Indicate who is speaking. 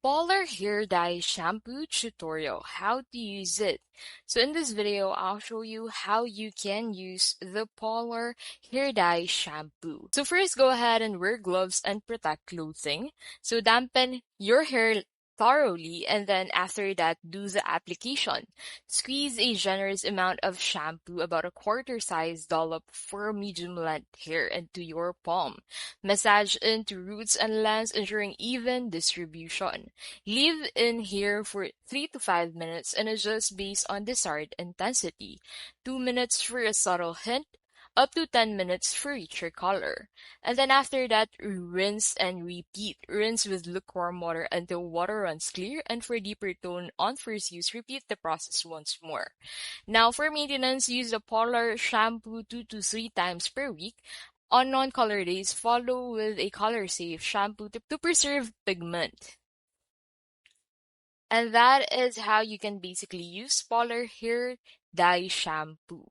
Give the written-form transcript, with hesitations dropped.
Speaker 1: Polar hair dye shampoo tutorial, how to use it. So in this video, I'll show you how you can use the Polar hair dye shampoo. So first, go ahead and wear gloves and protect clothing. So dampen your hair thoroughly, and then after that, do the application. Squeeze a generous amount of shampoo, about a quarter size dollop for medium length hair, into your palm. Massage into roots and lengths, ensuring even distribution. Leave in here for 3 to 5 minutes and adjust based on desired intensity. 2 minutes for a subtle hint, up to 10 minutes for richer color. And then after that, rinse and repeat. Rinse with lukewarm water until water runs clear, and for deeper tone on first use, repeat the process once more. Now for maintenance, use the Polar shampoo 2 to 3 times per week. On non-color days, follow with a color-safe shampoo to preserve pigment. And that is how you can basically use Polar hair dye shampoo.